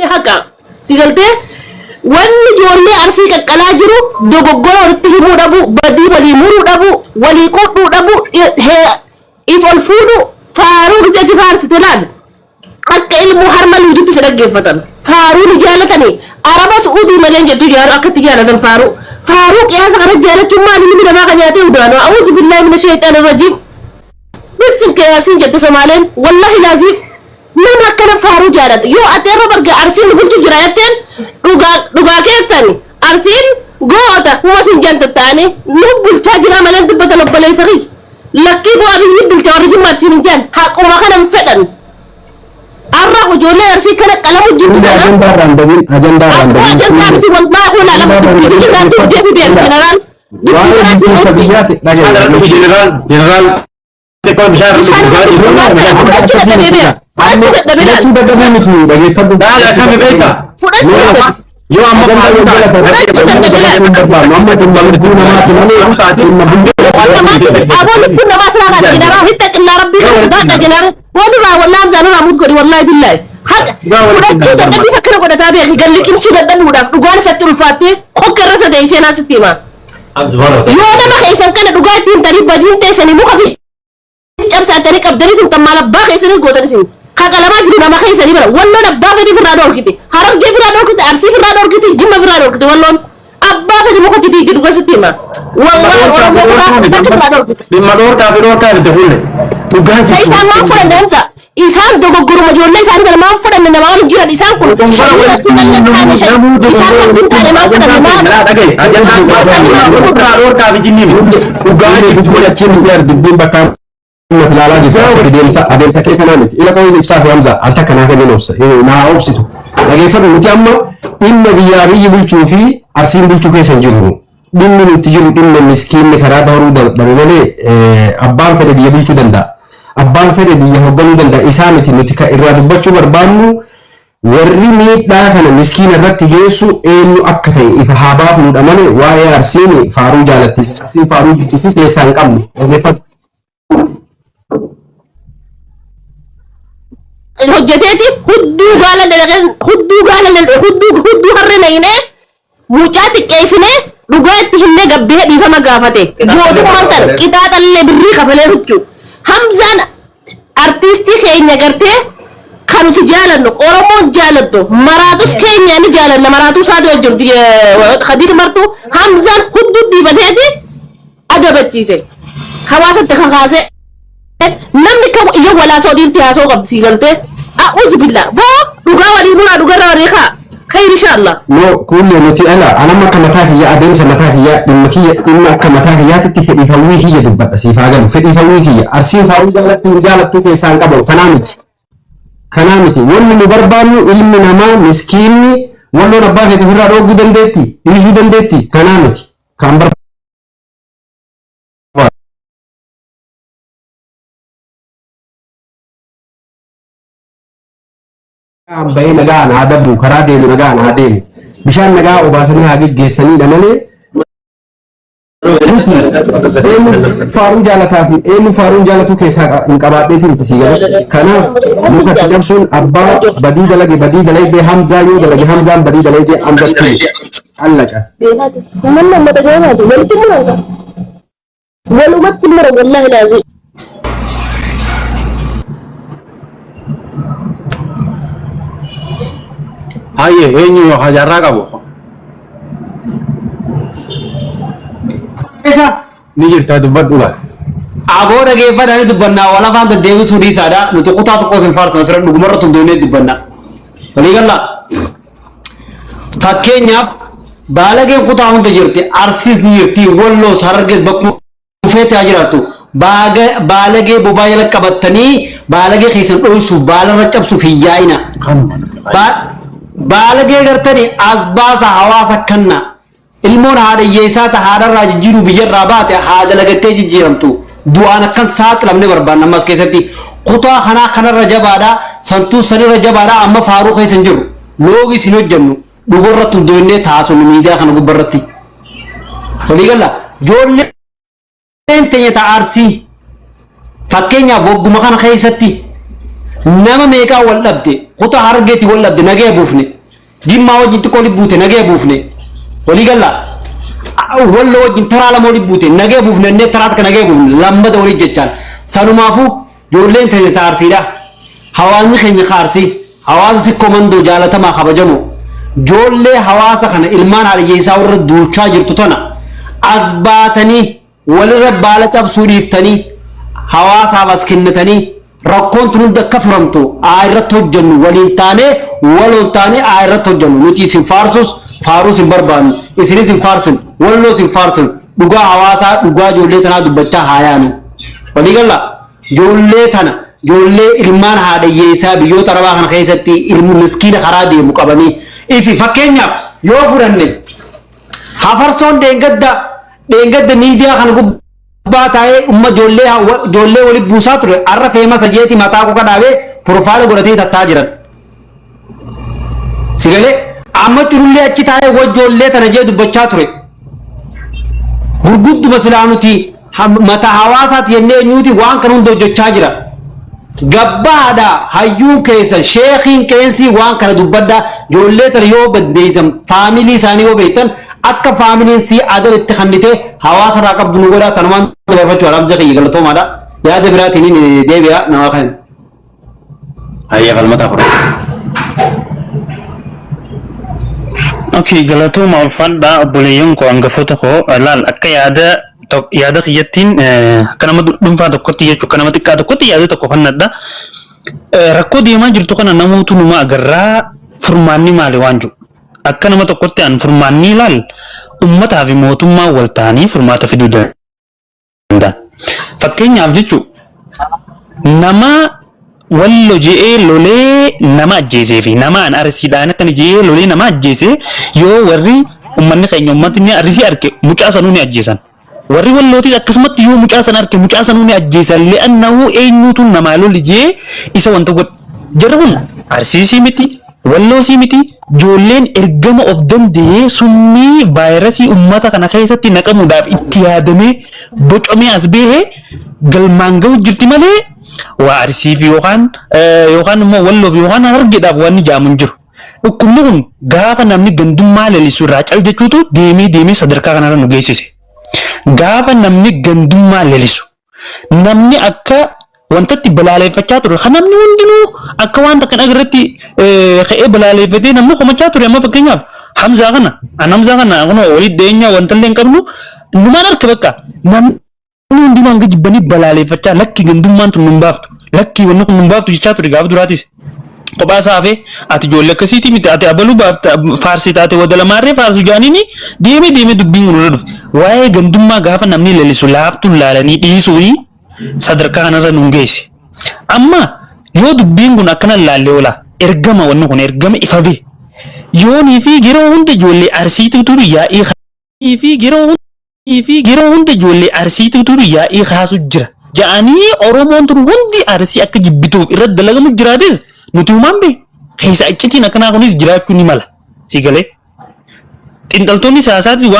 inni haqa sigalte wanni joollee arsii qaqqalaa jiru dogoggora walitti himuu dhabu badii walii muruu dhabu walii qodhuu dhabu if ol fuudhu faaruu rijati faarsite laal akka ilmu harma luujitti si dhaggeeffatan faaruu ni jaalatanii araba suudii malee jettu jaaru akkatti jaalatan faaruu qiyaasa kana jaalachuun maali ilmi namaa kan nyaatee udaanu a'uuzu billaahi mina shayxaani rajiim bisin qiyaasin jette somaaleen wallahi laazim nama akkana faaruu jaalata yoo ati irra barga arsiin bulchu jira jetteen dhugaa keessani arsiin goota kuma sin jantattaani nu bulchaa jira malee dubbatan obboleessa kiyya lakkii bu'aa biyyi bulchaa warri jimmaatti sin jaan haquma kanan fedhan arra ijoollee arsii kana qalamu jirtu kana ajandaa biti wallahi hula lama general general sekoon bishaan yoo amma والله بالله حق فدتو دبي فكر قدتا بي قال لك انسو دبي وداف دغان ست الفاتي خوكر رس ديسينا ستيما يو انا ما خيسن كان دغاتين تري بدين تسني مو خفي جام ساتري قبدري تم مال باخي سني غوتن سن كلام اجري ما خيسني بر والله باخي دي فرادور كتي حرم دي فرادور كتي ارسي فرادور كتي جيم فرادور كتي والله ابا في مو خدي دي دغ ستيما والله بمدور كافيرور كان تقول دغان سيسان ما فرندنسا إنسان دوغورو مجولة إنسان كلام ما فرنا نمام جيران إنسان كل شيء رسول الله تعالى شيء إنسان كل تعالى ما فرنا نمام أجل كافي جنين وقاعد يقول لك كم بيار دبين بكام مثلا لا جفاف كديم سا أدل تكيف كلامك إلى كوني نفسه همزة ألتك أنا كذي نفسه نا أوبسيتو لكن فرق متأمل إن بياري يبلشوفي أرسين بلشوفي سنجرو دين من تجرو إن مسكين مخرات هرو دلولي أبان فرق يبلشو دندا abbaan fedhe biyya hogganuu danda'a isaa miti nuti kan irraa dubbachuu barbaannu warri miidhaa kana miskiina irratti geessu eenyu akka ta'e ifa haa baafnudha malee waa'ee arsiin faaruu jaalatti arsiin faaruu jechisiis keessaa hin qabnu hojjeteeti hudduu harre nayinee mucaa xiqqeessinee dhugaa itti himnee gabbee dhiifama gaafate mootummaan tan qixaaxallee birrii kafalee huccuu همزان artisti keenya gartee kanuti jaalannu oromoon jaalattu maraatus keenya ni jaalanna maraatuu saati wajjirti khadiir martu hamzaan hudduu dhiibateeti adabachiise hawaasatti kakaase namni kam iyya walaasoo dhiirti haasoo qabdi sii galtee a'uuzu billah boo dhugaa walii nuna dhugarra wareekaa خير إن شاء الله. لو كل متي أنا ما كمتاه هي أدم سمتاه هي المكية إما كمتاه هي تتفق فوي هي دبّت سيفاجم فدي فوي هي أرسين فوي جالت كيسان قبل كنامتي ولا مبربانو إلمي نما مسكيني ولا رباه تفرّا روجو دندتي يجو دندتي كنامتي كامبر بين نجان هذا بوكرادي نجان هذين بشان نجا وباسني هذه جسني دمني فارون جالتا في فارون جالتو كيسا انقباطي تمتسيغا كنا لوكا تجبسون أبا بديد لغي دي حمزة يو دلغي حمزة بديد لغي دي حمزة كي ألقا من لما تجاونا دي ولومت تمرا والله لازم هاي هني وحجرا كابو إذا نيجي تدبر دولا أبورا كيف أنا دبنا ولا فان تديو سوري سادا نتوقع تقوس الفارس مثلا نقمر تدوني دبنا ولكن لا فكينيا بالغ قطعون تجرتي أرسيس نيرتي ولو سارجس بكو فيت أجراتو بالغ موبايل كبتني بالغ خيسن أوسو بالغ رجب سفياينا بالغ غرتني أسباس حواس كنا ilmoon haadha yeesaata haadharraa jijjiiru biyyarraa baate haadha lagattee jijjiiramtu du'aan akkan saaxilamne barbaanna ammas keessatti kutaa kanarra jabaadha santuu sanirra jabaadha amma faaruu keessan jiru loogi isin hojjennu dhugorratti hundoonnee taasifnu miidiyaa kana gubbarratti waliigalla joolleen teenya ta'aarsii fakkeenyaaf wagguma kana keessatti nama meeqaa wal dhabde kutaa hargeetti wal dhabde nagee buufne jimmaa wajjin xiqqoo dhibbuute nagee buufne walii galla walla wajjin taraa lama walii buute nagee buufne innee taraat ka nagee buufne lammata walii jechaan sanumaafuu ijoolleen teenya taarsiidha hawaasni keenya kaarsii hawaasa komandoo jaalatamaa kabajamoo ijoollee hawaasa kana ilmaan haadhiyyeessaa warra duulchaa jirtu tana as baatanii walirra baala cabsuu dhiiftanii hawaasaaf as kennatanii rakkoon tun hunda akka furamtu irratti hojjennu waliin taanee waloon taanee irratti hojjennu nuti isin faaruus hin barbaannu isinis hin faarsin walloos hin faarsin dhugaa hawaasaa dhugaa ijoollee tanaa dubbachaa haayaanu walii galla ijoollee tana ijoollee ilmaan haadhiyyeessaa biyyoota arabaa kana keessatti ilmu miskiina karaa deemu qabanii ifi fakkeenyaaf yoo fudhanne hafarsoon dheengadda miidiyaa kana gubbaa taa'ee umma ijoollee walitti buusaa ture arra feemasa jeeti mataa koo kadhaabee piroofaayila godhatee tattaa jiran sigalee amma jirullee achi taa'ee ijoollee tana jee dubbachaa ture gurgudduma silaanuti mataa hawaasaati jennee eenyuuti waan kana hunda hojjechaa jira gabbaadha hayyuun keessan sheekiin qeensii waan kana dubbadda ijoollee tana yoo baddeessan faamilii isaanii yoo beektan akka faamiliin si adab itti kannite hawaasa irraa qabdu nu godha tanumaan dabarfachuu alaabza kiyya galatoomaadha yaada biraatiin deebi'a nama kan hayya qalmata fura okay galatooma ulfadha obboleeyyan koo hangafoota koo laal akka yaada kiyyattiin akka nama dhuunfaa tokkotti jechuu akka nama xiqqaa tokkotti yaada tokko fannadha rakkoo deemaa jirtu kana namoota numa agarraa furmaanni maali waan jiru akka nama tokkotti an furmaanni ilaal ummataa fi mootummaa wal ta'anii furmaata fiduu danda'a. Fakkeenyaaf jechuun nama wallo je'ee lolee nama ajjeesee fi nama an arsiidhaan akkana je'ee lolee nama ajjeesee yoo warri ummanni keenya ummatni arsii arge mucaa sanuu ni ajjeesan. Warri wallootis akkasumatti yoo mucaa san arge mucaa sanuu ni ajjeesan le'annahu eenyuutu namaa loli je'ee isa wanta godhe. Jarri kun arsiisii miti. Walloosi miti ijoolleen ergama of danda'ee summii vaayirasii ummata kana keessatti naqamuudhaaf itti yaadamee bocamee as bahee galmaan ga'u jirti malee waa arsiif yookaan immoo walloof yookaan hargeedhaaf waan jaamu hin jiru. Dhukkubni kun gaafa namni gandummaa lalisu irraa cal jechuutu deemee sadarkaa kanarra nu geessise. Gaafa namni gandummaa lalisu namni akka wantatti balaaleffachaa ture kan namni hundinuu akka wanta kana irratti ka'ee balaaleffatee namni komachaa ture amma fakkeenyaaf Hamzaa kana kunoo walii dhiyeenya wanta illee hin qabnu numaan harka bakka namni hundinuu hanga jibbanii balaaleffachaa lakki gandummaan tun nun baaftu lakki wanni kun nun baaftu jechaa ture gaafa duraatis kophaa saafee ati ijoollee akkasiiti miti ati abaluu baafta faarsii taate wadalamaarree faarsu jaaniini deemee dubbiin kun irra dhufe waa'ee gandummaa gaafa namni lalisu laaftuun laalanii dhiisuuni sadarkaa kanarra nu geesse. Amma yoo dubbiin kun akkana laallee oola ergama wanni kun ergama ifa bee yoonii fi yeroo hunda ijoollee arsiitu turu yaa'ii fi yeroo hunda ijoollee arsiitu turu yaa'ii kaasu jira ja'anii oromoon turu hundi arsii akka jibbituuf irratti dalagamu jiraates nuti uumaan bee keessa iccitiin akkanaa kunis jiraachuu ni mala si galee xinxaltoonni siyaasaatis waan